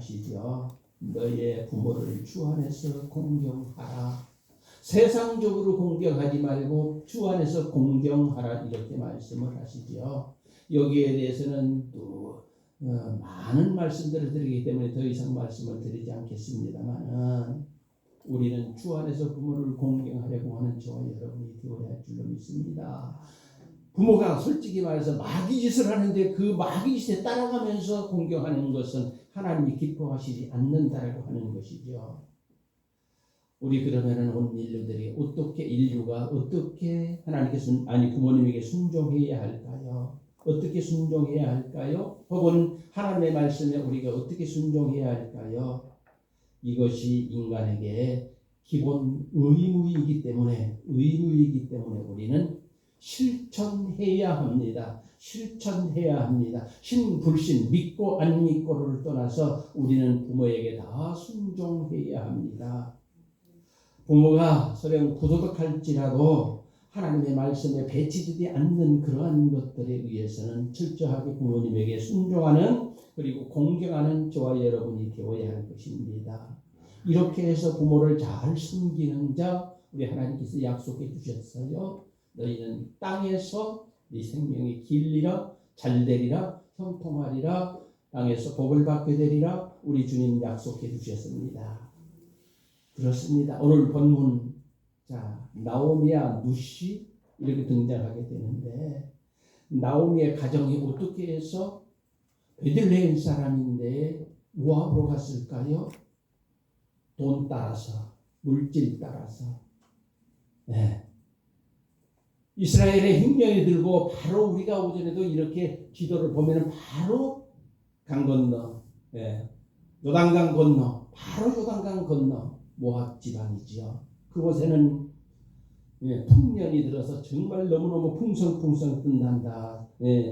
하시죠. 너의 부모를 주 안에서 공경하라. 세상적으로 공경하지 말고 주 안에서 공경하라, 이렇게 말씀을 하시죠. 여기에 대해서는 또 많은 말씀들을 드리기 때문에 더 이상 말씀을 드리지 않겠습니다만, 우리는 주 안에서 부모를 공경하려고 하는 저와 여러분이 되어야 할 줄로 믿습니다. 부모가 솔직히 말해서 마귀짓을 하는데 그 마귀짓에 따라가면서 공경하는 것은 하나님이 기뻐하시지 않는다라고 하는 것이죠. 우리 그러면은 온 인류들이 인류가 어떻게 부모님에게 순종해야 할까요? 어떻게 순종해야 할까요? 혹은 하나님의 말씀에 우리가 어떻게 순종해야 할까요? 이것이 인간에게 기본 의무이기 때문에 우리는 실천해야 합니다. 신불신, 믿고 안 믿고를 떠나서 우리는 부모에게 다 순종해야 합니다. 부모가 설령 부도덕할지라도 하나님의 말씀에 배치되지 않는 그러한 것들에 의해서는 철저하게 부모님에게 순종하는, 그리고 공경하는 저와 여러분이 되어야 할 것입니다. 이렇게 해서 부모를 잘 섬기는 자, 우리 하나님께서 약속해 주셨어요. 너희는 땅에서 네 생명이 길리라, 잘되리라, 형통하리라, 땅에서 복을 받게 되리라, 우리 주님 약속해 주셨습니다. 그렇습니다. 오늘 본문, 나오미와 누시 이렇게 등장하게 되는데, 나오미의 가정이 어떻게 해서 베들레헴 사람인데 모압으로 갔을까요? 돈 따라서, 물질 따라서. 이스라엘의 흉년이 들고 바로 우리가 오전에도 이렇게 지도를 보면은 바로 강 건너, 요단강 건너, 바로 요단강 건너 모압 지방이지요. 그곳에는 풍년이 들어서 정말 너무너무 풍성풍성 뜬단다,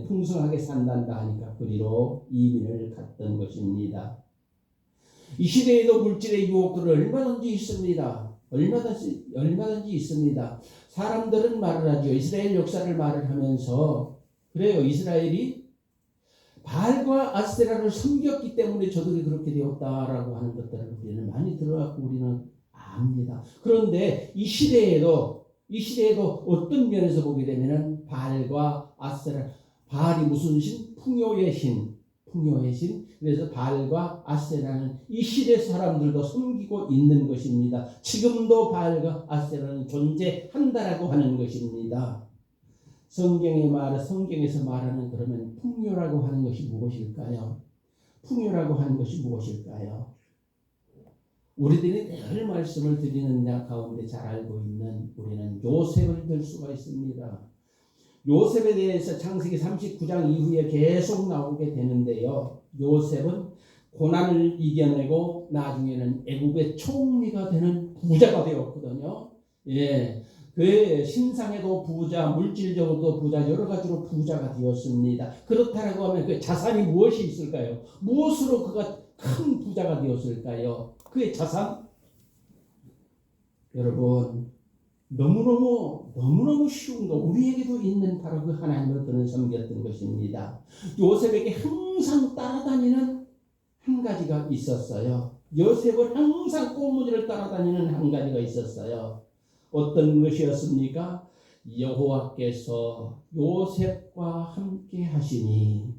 풍성하게 산단다 하니까 그리로 이민을 갔던 것입니다. 이 시대에도 물질의 유혹들은 얼마든지 있습니다. 얼마든지 있습니다. 사람들은 말을 하죠. 이스라엘 역사를 말을 하면서 그래요. 이스라엘이 바알과 아세라를 섬겼기 때문에 저들이 그렇게 되었다라고 하는 것들을 우리는 많이 들어갖고 우리는 압니다. 그런데 이 시대에도 어떤 면에서 보게 되면은 바알과 아세라, 바알이 무슨 신? 풍요의 신. 그래서 바알과 아세라는 이 시대 사람들도 섬기고 있는 것입니다. 지금도 바알과 아세라는 존재한다라고 하는 것입니다. 성경에서 말하는 그러면 풍요라고 하는 것이 무엇일까요? 우리들이 늘 말씀을 드리는 자 가운데 잘 알고 있는 우리는 요셉을 들 수가 있습니다. 요셉에 대해서 창세기 39장 이후에 계속 나오게 되는데요. 요셉은 고난을 이겨내고 나중에는 애국의 총리가 되는 부자가 되었거든요. 그 신상에도 부자, 물질적으로도 부자, 여러 가지로 부자가 되었습니다. 그렇다라고 하면 그 자산이 무엇이 있을까요? 무엇으로 그가 큰 부자가 되었을까요? 그의 자산? 여러분, 너무너무 쉬운 거, 우리에게도 있는 바로 그 하나님을 그는 섬겼던 것입니다. 요셉에게 항상 따라다니는 한 가지가 있었어요. 요셉은 항상 꽃무늬를 따라다니는 한 가지가 있었어요. 어떤 것이었습니까? 여호와께서 요셉과 함께 하시니,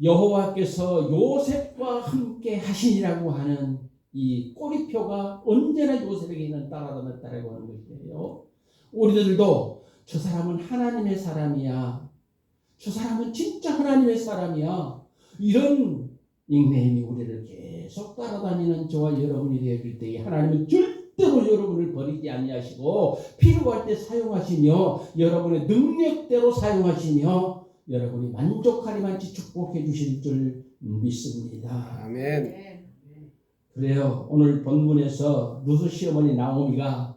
여호와께서 요셉과 함께 하시니라고 하는 이 꼬리표가 언제나 요셉에게는 따라다녔다라고 하는 것이에요. 우리들도 저 사람은 하나님의 사람이야, 저 사람은 진짜 하나님의 사람이야, 이런 닉네임이 우리를 계속 따라다니는 저와 여러분이 되어질 때에 하나님은 절대로 여러분을 버리지 아니하시고 필요할 때 사용하시며 여러분의 능력대로 사용하시며 여러분이 만족하리만치 축복해 주실 줄 믿습니다. 아멘. 그래요. 오늘 본문에서 루스 시어머니 나오미가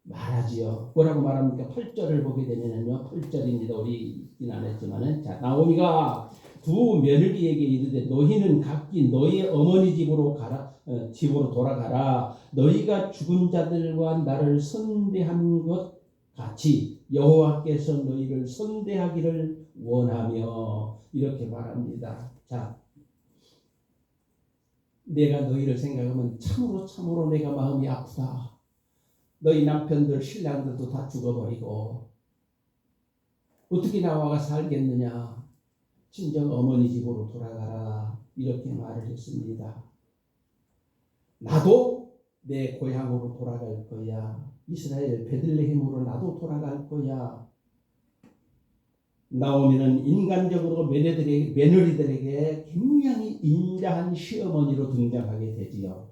말하지요. 뭐라고 말합니까? 8절을 보게 되면은요. 8절입니다. 우리 읽긴 안 했지만은. 자, 나오미가 두 며느리에게 이르되 너희는 각기 너희의 어머니 집으로 돌아가라. 너희가 죽은 자들과 나를 선대한 것 같이 여호와께서 너희를 선대하기를 원하며, 이렇게 말합니다. 자, 내가 너희를 생각하면 참으로 내가 마음이 아프다. 너희 남편들 신랑들도 다 죽어버리고 어떻게 나와가 살겠느냐. 친정 어머니 집으로 돌아가라. 이렇게 말을 했습니다. 나도 내 고향으로 돌아갈 거야. 이스라엘 베들레헴으로 나도 돌아갈 거야. 나오미는 인간적으로 며느리들에게 굉장히 인자한 시어머니로 등장하게 되지요.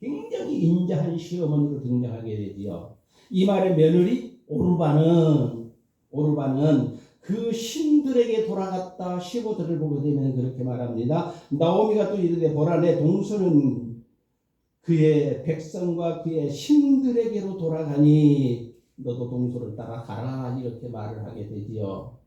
굉장히 인자한 시어머니로 등장하게 되지요. 이 말의 며느리 오르바는 그 신들에게 돌아갔다. 15절을 보게 되면 그렇게 말합니다. 나오미가 또 이르되 보라 내 동서는 그의 백성과 그의 신들에게로 돌아가니 너도 동서를 따라가라. 이렇게 말을 하게 되지요.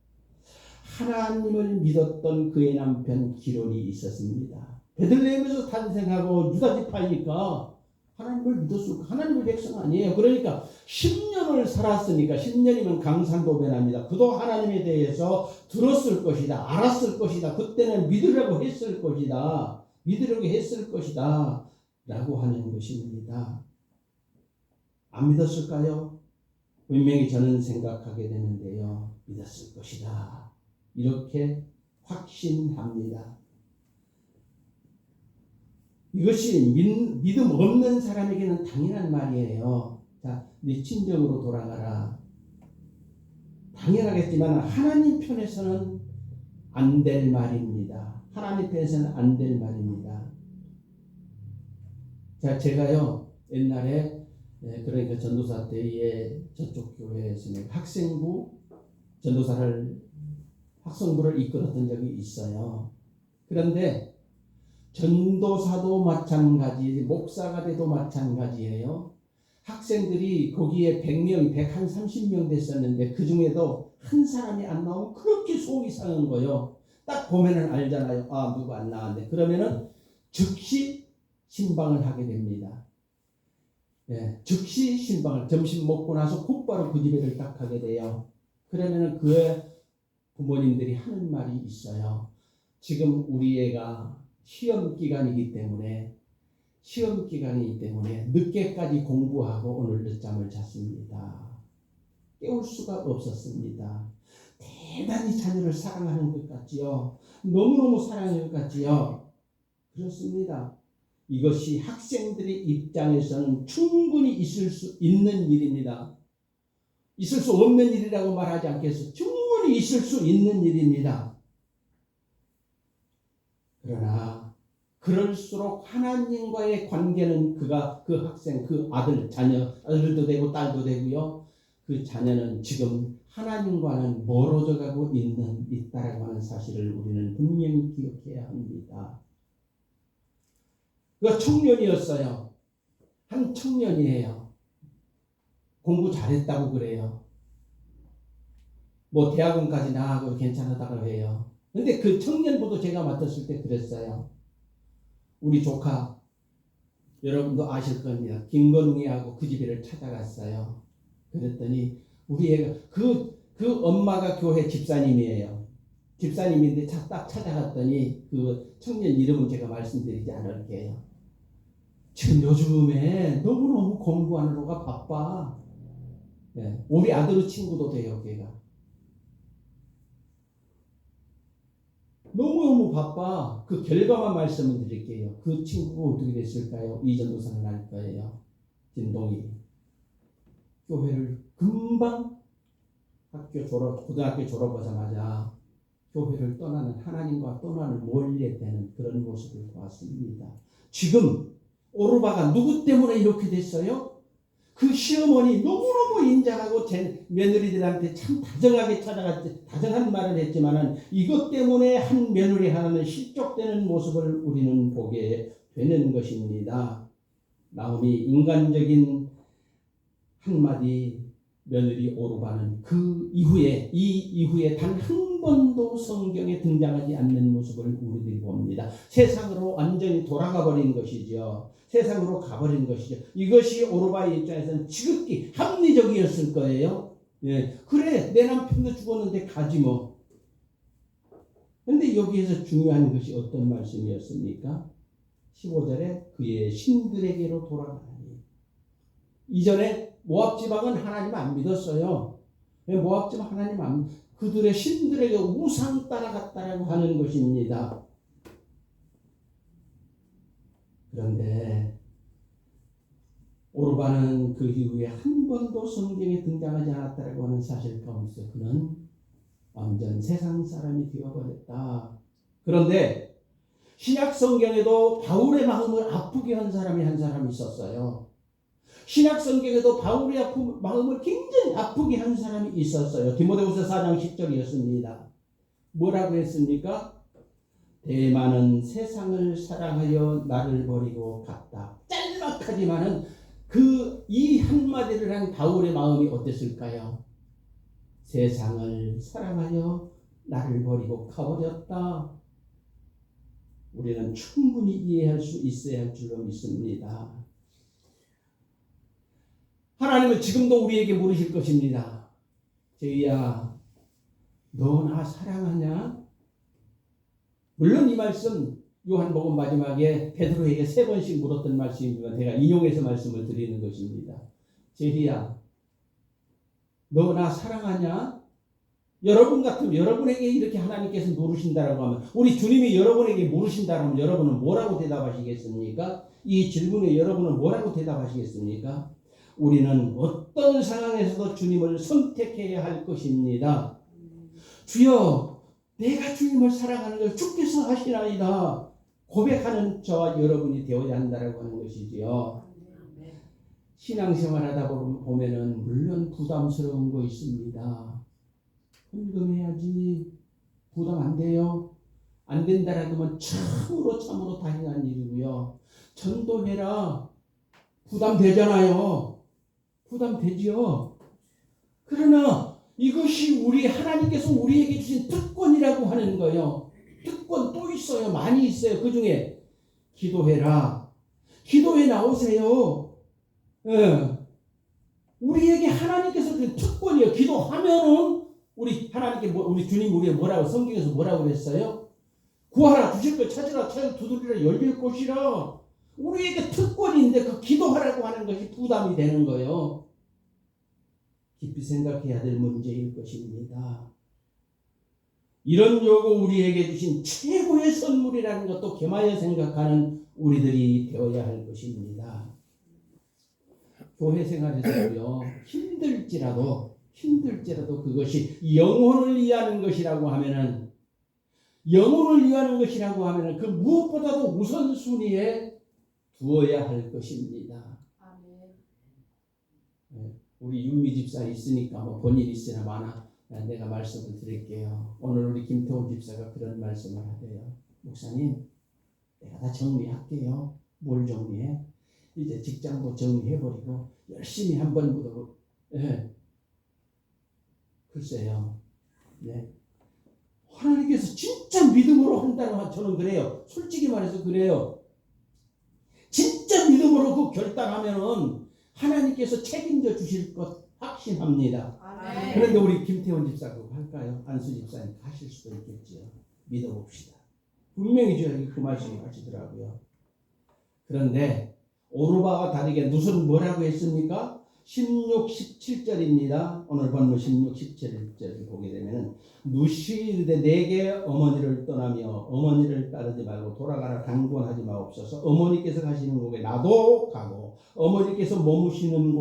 하나님을 믿었던 그의 남편 기론이 있었습니다. 베들레헴에서 탄생하고 유다 지파이니까 하나님을 믿었을 하나님의 백성 아니에요. 그러니까 10년을 살았으니까 10년이면 강산도변합니다. 그도 하나님에 대해서 들었을 것이다. 알았을 것이다. 그때는 믿으려고 했을 것이다. 라고 하는 것입니다. 안 믿었을까요? 분명히 저는 생각하게 되는데요. 믿었을 것이다. 이렇게 확신합니다. 이것이 믿음 없는 사람에게는 당연한 말이에요. 자, 네 친정으로 돌아가라. 당연하겠지만 하나님 편에서는 안 될 말입니다. 하나님 편에서는 안 될 말입니다. 자, 제가요 옛날에 그러니까 전도사 때에 저쪽 교회에서는 학생부 학생부를 이끌었던 적이 있어요. 그런데 전도사도 마찬가지, 목사가 돼도 마찬가지예요. 학생들이 거기에 100명, 130명 됐었는데 그 중에도 한 사람이 안 나오면 그렇게 속이 상한 거예요. 딱 보면은 알잖아요. 아, 누구 안 나왔네. 그러면은 즉시 신방을 하게 됩니다. 예, 즉시 신방을 점심 먹고 나서 곧바로 그 집에를 딱 가게 돼요. 그러면은 그의 부모님들이 하는 말이 있어요. 지금 우리 애가 시험 기간이기 때문에 늦게까지 공부하고 오늘 늦잠을 잤습니다. 깨울 수가 없었습니다. 대단히 자녀를 사랑하는 것 같지요. 너무너무 사랑하는 것 같지요. 그렇습니다. 이것이 학생들의 입장에서는 충분히 있을 수 있는 일입니다. 있을 수 없는 일이라고 말하지 않겠어요. 충분히 있을 수 있는 일입니다. 그러나 그럴수록 하나님과의 관계는 그 학생, 그 아들도 되고 딸도 되고요. 그 자녀는 지금 하나님과는 멀어져 가고 있다라고 하는 사실을 우리는 분명히 기억해야 합니다. 그 청년이었어요. 한 청년이에요. 공부 잘했다고 그래요. 뭐 대학원까지 나가고 괜찮았다고 해요. 근데 그 청년부도 제가 맡았을 때 그랬어요. 우리 조카 여러분도 아실 겁니다. 김건웅이하고 그 집에를 찾아갔어요. 그랬더니 우리 애가 그 엄마가 교회 집사님이에요. 집사님인데 딱 찾아갔더니 그 청년 이름은 제가 말씀드리지 않을게요. 지금 요즘에 너무너무 공부하느라고 바빠. 네, 우리 아들 친구도 돼요, 걔가. 너무너무 바빠. 그 결과만 말씀을 드릴게요. 그 친구가 어떻게 됐을까요? 이전도사는 알 거예요. 진동이. 교회를 금방 고등학교 졸업하자마자 교회를 떠나는, 하나님과 떠나는 멀리에 되는 그런 모습을 보았습니다. 지금 오르바가 누구 때문에 이렇게 됐어요? 그 시어머니 너무너무 인자하고 제 며느리들한테 참 다정한 말을 했지만은 이것 때문에 한 며느리 하나는 실족되는 모습을 우리는 보게 되는 것입니다. 나오미 인간적인 한마디 며느리 오르바는 이 이후에 단 한 번도 성경에 등장하지 않는 모습을 우리들이 봅니다. 세상으로 완전히 돌아가 버린 것이죠. 세상으로 가버린 것이죠. 이것이 오르바의 입장에서는 지극히 합리적이었을 거예요. 예, 그래 내 남편도 죽었는데 가지 뭐. 근데 여기에서 중요한 것이 어떤 말씀이었습니까? 15절에 그의 신들에게로 돌아가니. 이전에 모압 지방은 하나님 안 믿었어요. 모압 지방 하나님 안 믿, 그들의 신들에게 우상 따라갔다라고 하는 것입니다. 그런데 오르바는 그 이후에 한 번도 성경에 등장하지 않았다라고 하는 사실 가운데서 그는 완전 세상 사람이 되어버렸다. 그런데 신약 성경에도 바울의 마음을 아프게 한 사람이 한 사람이 있었어요. 신약 성경에도 바울의 마음을 굉장히 아프게 한 사람이 있었어요. 디모데후서 4장 10절이었습니다. 뭐라고 했습니까? 대만은 세상을 사랑하여 나를 버리고 갔다. 짤막하지만은 이 한마디를 한 바울의 마음이 어땠을까요? 세상을 사랑하여 나를 버리고 가버렸다. 우리는 충분히 이해할 수 있어야 할 줄로 믿습니다. 하나님은 지금도 우리에게 물으실 것입니다. 제이야, 너 나 사랑하냐? 물론 이 말씀 요한복음 마지막에 베드로에게 3번씩 물었던 말씀이지만 제가 인용해서 말씀을 드리는 것입니다. 제이야, 너 나 사랑하냐? 여러분 같으면 여러분에게 이렇게 하나님께서 물으신다라고 하면, 우리 주님이 여러분에게 물으신다고 하면 여러분은 뭐라고 대답하시겠습니까? 이 질문에 여러분은 뭐라고 대답하시겠습니까? 우리는 어떤 상황에서도 주님을 선택해야 할 것입니다. 주여, 내가 주님을 사랑하는 걸 주께서 하시나이다 고백하는 저와 여러분이 되어야 한다고 하는 것이지요. 신앙생활 하다 보면은 물론 부담스러운 거 있습니다. 헌금해야지. 부담 안 돼요. 안 된다라고 하면 참으로 다행한 일이고요. 전도해라. 부담되잖아요. 부담되지요. 그러나 이것이 하나님께서 우리에게 주신 특권이라고 하는 거예요. 특권 또 있어요. 많이 있어요. 그 중에 기도해라. 기도에 나오세요. 예. 우리에게 하나님께서 주신 특권이에요. 기도하면은 우리 주님 우리에게 뭐라고 성경에서 뭐라고 그랬어요? 구하라 주실 것 찾으라 두드리라 열릴 곳이라. 우리에게 특권인데 그 기도하라고 하는 것이 부담이 되는 거예요. 깊이 생각해야 될 문제일 것입니다. 이런 요구 우리에게 주신 최고의 선물이라는 것도 겸하여 생각하는 우리들이 되어야 할 것입니다. 교회 생활에서요, 힘들지라도 그것이 영혼을 위하는 것이라고 하면은 그 무엇보다도 우선순위에 두어야 할 것입니다. 우리 윤미 집사 있으니까 본인 있으나 마나 내가 말씀을 드릴게요. 오늘 우리 김태훈 집사가 그런 말씀을 하대요. 목사님, 내가 다 정리할게요. 뭘 정리해? 이제 직장도 정리해버리고 열심히 한번 보도록. 글쎄요. 네. 하나님께서 진짜 믿음으로 한다는 저는 그래요. 솔직히 말해서 그래요. 진짜 믿음으로 그 결단하면은 하나님께서 책임져 주실 것 확신합니다. 아멘. 그런데 우리 김태원 집사 그거 할까요? 안수 집사님 하실 수도 있겠죠. 믿어봅시다. 분명히 저에게 그 말씀을 하시더라고요. 그런데 오르바와 다르게 룻은 뭐라고 했습니까? 16, 17절입니다. 오늘 본문 16, 17절을 보게 되면 룻이 이르되 내게 어머니를 떠나며 어머니를 따르지 말고 돌아가라 강권하지 마옵소서. 어머니께서 가시는 곳에 나도 가고 어머니께서 머무시는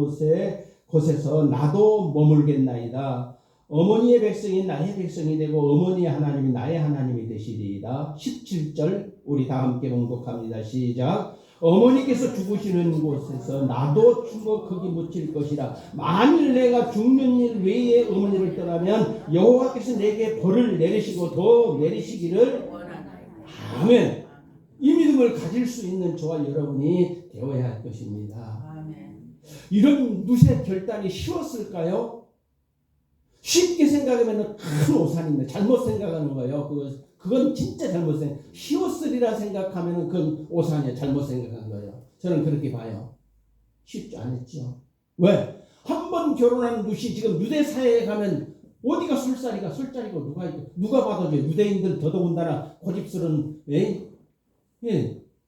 곳에서 나도 머물겠나이다. 어머니의 백성이 나의 백성이 되고 어머니의 하나님이 나의 하나님이 되시리이다. 17절 우리 다 함께 봉독합니다. 시작. 어머니께서 죽으시는 곳에서 나도 죽어 거기 묻힐 것이라. 만일 내가 죽는 일 외에 어머니를 떠나면 여호와께서 내게 벌을 내리시고 더 내리시기를 아멘. 이 믿음을 가질 수 있는 저와 여러분이 되어야 할 것입니다. 아멘. 이런 룻의 결단이 쉬웠을까요? 쉽게 생각하면 큰 오산입니다. 잘못 생각하는 거예요. 그건 진짜 잘못 쉬웠으리라 생각하면 그건 오산이야. 잘못 생각한 거예요. 저는 그렇게 봐요. 쉽지 않았죠. 왜? 한 번 결혼한 룻이 지금 유대 사회에 가면 어디가 술자리고 누가 봐도 유대인들 더더군다나 고집스러운 예.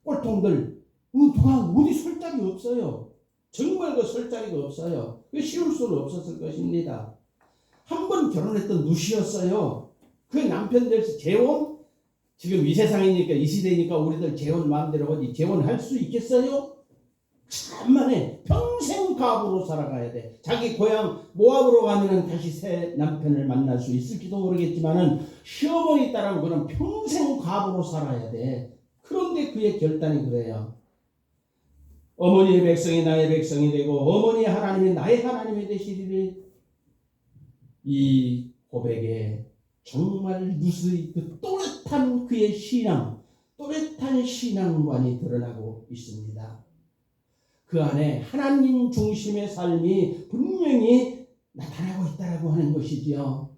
꼴통들 누가 어디 설 자리 없어요. 정말 그 설 자리가 없어요. 그 쉬울 수는 없었을 것입니다. 한 번 결혼했던 누시였어요. 그 남편 될 재혼, 지금 이 세상이니까 이 시대니까 우리들 재혼 마음대로 하지 재혼할 수 있겠어요? 참만해. 평생 가부로 살아가야 돼. 자기 고향 모압으로 가면은 다시 새 남편을 만날 수 있을지도 모르겠지만은 시어머니 따라면 그는 평생 가부로 살아야 돼. 그런데 그의 결단이 그래요. 어머니의 백성이 나의 백성이 되고 어머니의 하나님이 나의 하나님이 되시리니, 이 고백에 정말 누스의 그 또렷한 그의 신앙, 또렷한 신앙관이 드러나고 있습니다. 그 안에 하나님 중심의 삶이 분명히 나타나고 있다고 하는 것이지요.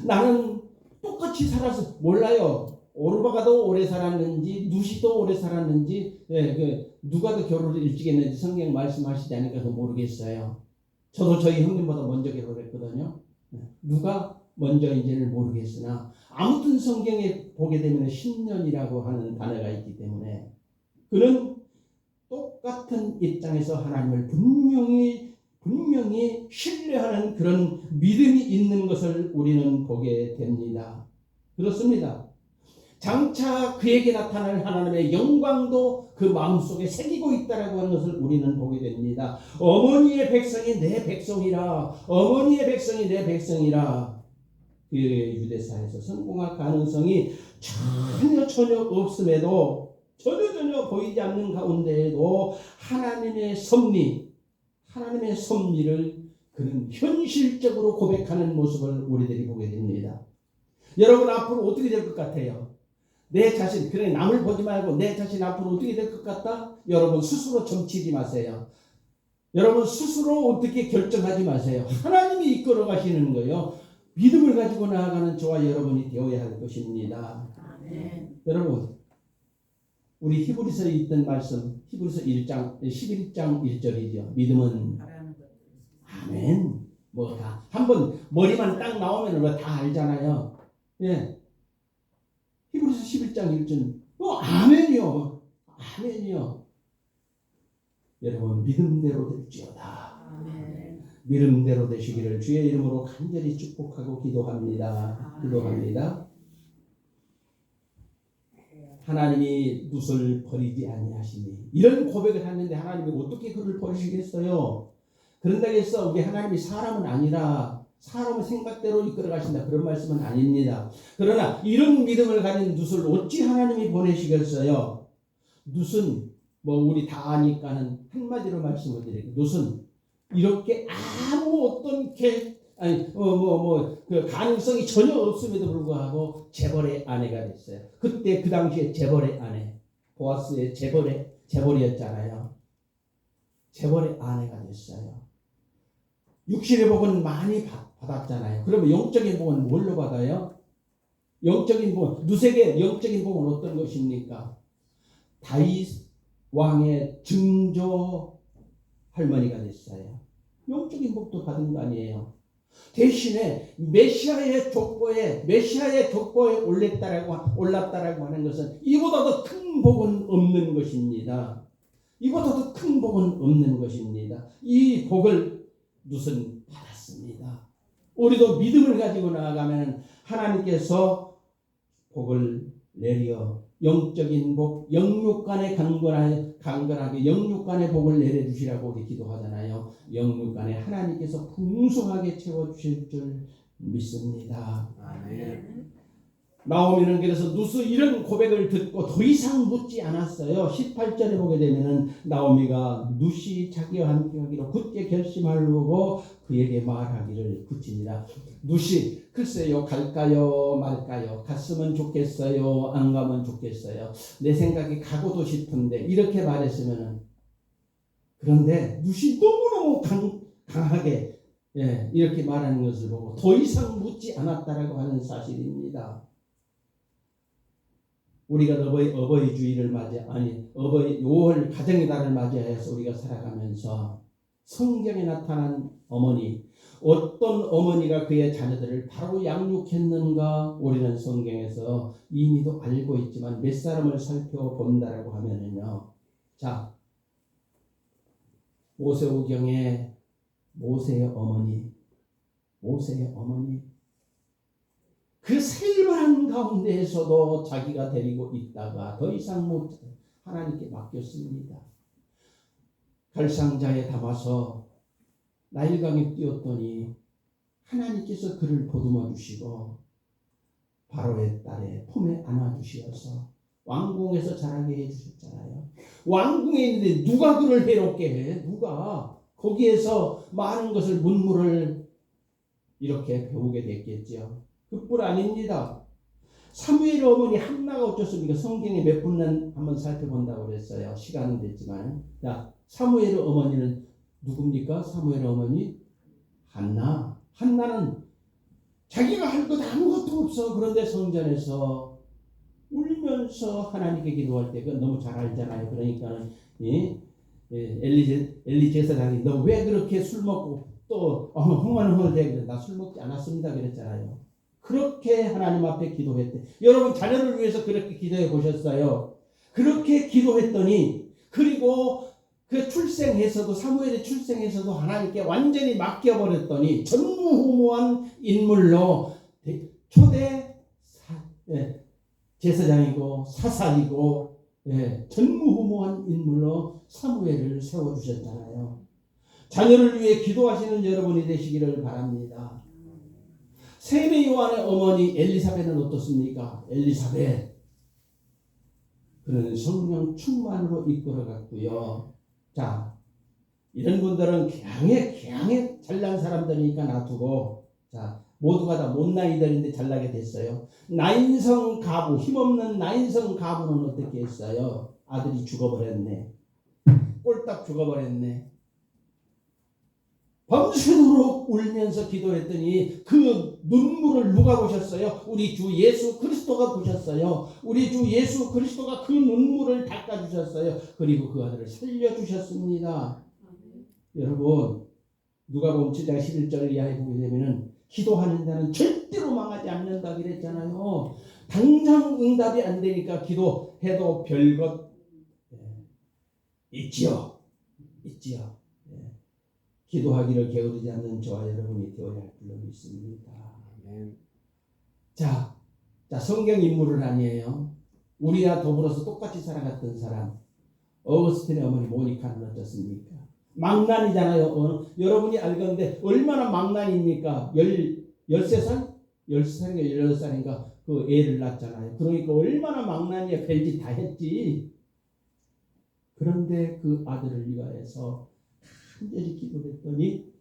나는 똑같이 살아서 몰라요. 오르바가 더 오래 살았는지 누시도 오래 살았는지 누가 더 결혼을 일찍 했는지 성경 말씀하시지 않으니까 모르겠어요. 저도 저희 형님보다 먼저 결혼했거든요. 누가 먼저인지는 모르겠으나 아무튼 성경에 보게 되면 10년이라고 하는 단어가 있기 때문에 그는 똑같은 입장에서 하나님을 분명히 신뢰하는 그런 믿음이 있는 것을 우리는 보게 됩니다. 그렇습니다. 장차 그에게 나타날 하나님의 영광도 그 마음속에 새기고 있다라고 하는 것을 우리는 보게 됩니다. 어머니의 백성이 내 백성이라, 어머니의 백성이 내 백성이라. 그 유대사에서 성공할 가능성이 전혀 없음에도, 전혀 보이지 않는 가운데에도 하나님의 섭리를 그는 현실적으로 고백하는 모습을 우리들이 보게 됩니다. 여러분 앞으로 어떻게 될 것 같아요? 내 자신, 그래 남을 보지 말고 내 자신 앞으로 어떻게 될 것 같다? 여러분 스스로 점치지 마세요. 여러분 스스로 어떻게 결정하지 마세요. 하나님이 이끌어 가시는 거예요. 믿음을 가지고 나아가는 저와 여러분이 되어야 할 것입니다. 아멘. 여러분 우리 히브리서에 있던 말씀, 히브리서 1장 11장 1절이죠. 믿음은 아멘. 뭐 다 한번 머리만 딱 나오면 뭐 다 알잖아요. 예. 히브리서 11장 1절. 아멘이요. 아멘이요. 여러분 믿음대로 될지어다. 아멘. 믿음대로 되시기를 주의 이름으로 간절히 축복하고 기도합니다. 기도합니다. 하나님이 룻을 버리지 아니하시니, 이런 고백을 하는데 하나님이 어떻게 그를 버리시겠어요? 그런다고 해서 우리 하나님이 사람은 아니라 사람의 생각대로 이끌어 가신다, 그런 말씀은 아닙니다. 그러나 이런 믿음을 가진 룻을 어찌 하나님이 보내시겠어요? 룻은 뭐 우리 다 아니까는 한마디로 말씀을 드릴게요. 룻은 이렇게 아무 어떤 그 가능성이 전혀 없음에도 불구하고 재벌의 아내가 됐어요. 그때 그 당시에 재벌의 아내, 보아스의 재벌이었잖아요. 재벌의 아내가 됐어요. 육신의 복은 많이 받았잖아요. 그러면 영적인 복은 뭘로 받아요? 영적인 복은, 룻에게 영적인 복은 어떤 것입니까? 다윗 왕의 증조 할머니가 됐어요. 영적인 복도 받은 거 아니에요. 대신에 메시아의 족보에 올랐다라고 하는 것은 이보다 더 큰 복은 없는 것입니다. 이보다 더 큰 복은 없는 것입니다. 이 복을 룻은 받았습니다. 우리도 믿음을 가지고 나아가면 하나님께서 복을 내려 영적인 복, 영육간에 강건하게 영육간의 복을 내려주시라고 우리 기도하잖아요. 영육간에 하나님께서 풍성하게 채워주실 줄 믿습니다. 아멘. 나오미는 그래서 룻의 이런 고백을 듣고 더 이상 묻지 않았어요. 18절에 보게 되면은 나오미가 룻이 자기와 함께하기로 굳게 결심하려고 그에게 말하기를 그치니라. 룻이 글쎄요, 갈까요 말까요? 갔으면 좋겠어요, 안 가면 좋겠어요. 내 생각이 가고도 싶은데, 이렇게 말했으면은, 그런데 룻이 너무너무 강하게 이렇게 말하는 것을 보고 더 이상 묻지 않았다라고 하는 사실입니다. 우리가 어버이 주일을 어버이 5월 가정의 달을 맞이해서 우리가 살아가면서 성경에 나타난 어머니, 어떤 어머니가 그의 자녀들을 바로 양육했는가 우리는 성경에서 이미도 알고 있지만 몇 사람을 살펴본다라고 하면은요. 자, 모세오경에 모세의 어머니 그 살벌한 가운데에서도 자기가 데리고 있다가 더 이상 못 하나님께 맡겼습니다. 갈상자에 담아서 나일강에 띄웠더니 하나님께서 그를 보듬어 주시고 바로의 딸의 품에 안아 주시어서 왕궁에서 자라게 해주셨잖아요. 왕궁에 있는데 누가 그를 해롭게 해? 누가? 거기에서 많은 것을 문물을 이렇게 배우게 됐겠죠. 그뿐 아닙니다. 사무엘의 어머니 한나가 어쩌습니까? 성경에 몇 분만 한번 살펴본다고 그랬어요. 시간은 됐지만. 자, 사무엘의 어머니는 누굽니까? 사무엘의 어머니 한나. 한나는 자기가 할 것 아무것도 없어. 그런데 성전에서 울면서 하나님께 기도할 때 그건 너무 잘 알잖아요. 그러니까 엘리 제사장이 너 왜 그렇게 술 먹고 또 흥얼흥얼 대고 나 술 먹지 않았습니다 그랬잖아요. 그렇게 하나님 앞에 기도했대. 여러분 자녀를 위해서 그렇게 기도해 보셨어요? 그렇게 기도했더니 그리고 그 출생에서도 사무엘의 출생에서도 하나님께 완전히 맡겨버렸더니 전무후무한 인물로 초대 제사장이고 사사이고 전무후무한 인물로 사무엘을 세워주셨잖아요. 자녀를 위해 기도하시는 여러분이 되시기를 바랍니다. 세례 요한의 어머니 엘리사벳은 어떻습니까? 엘리사벳 그는 성령 충만으로 이끌어갔고요. 자, 이런 분들은 개항에 잘난 사람들이니까 놔두고 자 모두가 다 못나이들인데 잘나게 됐어요. 나인성 가부 힘없는 나인성 가부는 어떻게 했어요? 아들이 죽어버렸네. 꼴딱 죽어버렸네. 밤새도록 울면서 기도했더니 그 눈물을 누가 보셨어요? 우리 주 예수 그리스도가 보셨어요. 우리 주 예수 그리스도가 그 눈물을 닦아주셨어요. 그리고 그 아들을 살려주셨습니다. 여러분 누가복음 7장 11절 이하에 보게 되면은 기도하는 자는 절대로 망하지 않는다 그랬잖아요. 당장 응답이 안 되니까 기도해도 별것 있지요. 기도하기를 게으르지 않는 저와 여러분이 되어야 할 줄로 믿습니다. 자, 성경 인물은 아니에요. 우리와 더불어서 똑같이 살아갔던 사람. 어거스틴의 어머니 모니카는 어떻습니까? 망난이잖아요. 여러분이 알건데 얼마나 망난입니까? 13살? 13살인가 16살인가 그 애를 낳았잖아요. 그러니까 얼마나 망난이야. 별짓 다 했지. 그런데 그 아들을 위하여서 간절히 기도했더니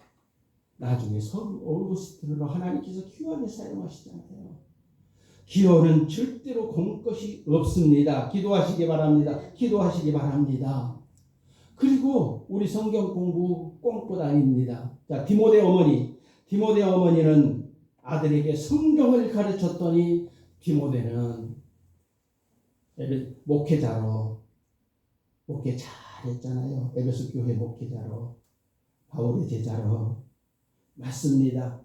나중에 성 어거스틴으로 하나님께서 귀하게 사용하시잖아요. 기도는 절대로 공것이 없습니다. 기도하시기 바랍니다. 그리고 우리 성경 공부 꼼꽃 아닙니다. 자, 디모데 어머니는 아들에게 성경을 가르쳤더니 디모데는 목회 잘했잖아요. 에베소 교회 목회자로 바울의 제자로 맞습니다.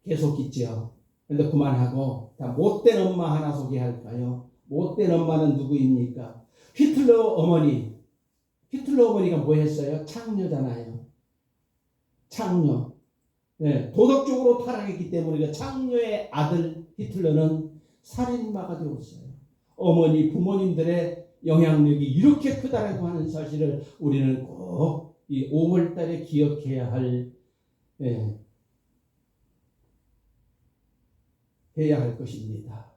계속 있죠. 그런데 그만하고 다 못된 엄마 하나 소개할까요? 못된 엄마는 누구입니까? 히틀러 어머니가 뭐 했어요? 창녀잖아요. 창녀. 네, 도덕적으로 타락했기 때문에 그 창녀의 아들 히틀러는 살인마가 되었어요. 어머니, 부모님들의 영향력이 이렇게 크다라고 하는 사실을 우리는 꼭 이 5월달에 기억해야 해야 할 것입니다.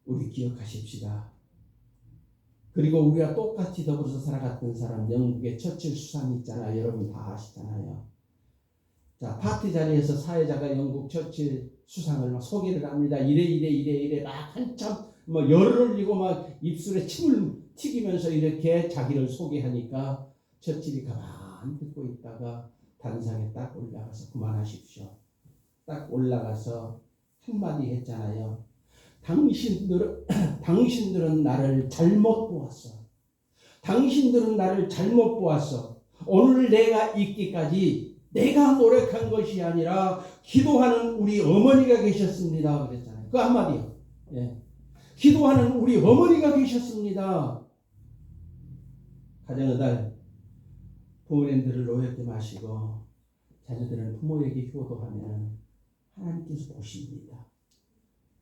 우리 기억하십시다. 그리고 우리가 똑같이 더불어서 살아갔던 사람 영국의 처칠 수상이 있잖아요. 여러분 다 아시잖아요. 자, 파티 자리에서 사회자가 영국 처칠 수상을 막 소개를 합니다. 이래 막 한참 열을 흘리고 막 입술에 침을 튀기면서 이렇게 자기를 소개하니까 처칠이 가만히 듣고 있다가 단상에 딱 올라가서 그만하십시오. 딱 올라가서 한마디 했잖아요. 당신들은 나를 잘못 보았어. 당신들은 나를 잘못 보았어. 오늘 내가 있기까지 내가 노력한 것이 아니라 기도하는 우리 어머니가 계셨습니다. 그랬잖아요. 그 한마디요. 예. 기도하는 우리 어머니가 계셨습니다. 가정의 달 부모님들을 노엽게 마시고 자녀들은 부모에게 효도하면 하나님께서 보십니다.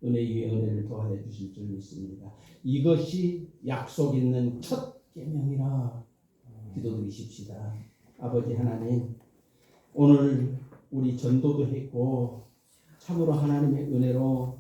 은혜 위에 은혜를 더하여 주실 줄 믿습니다. 이것이 약속 있는 첫 계명이라 기도드리십시다. 아버지 하나님, 오늘 우리 전도도 했고 참으로 하나님의 은혜로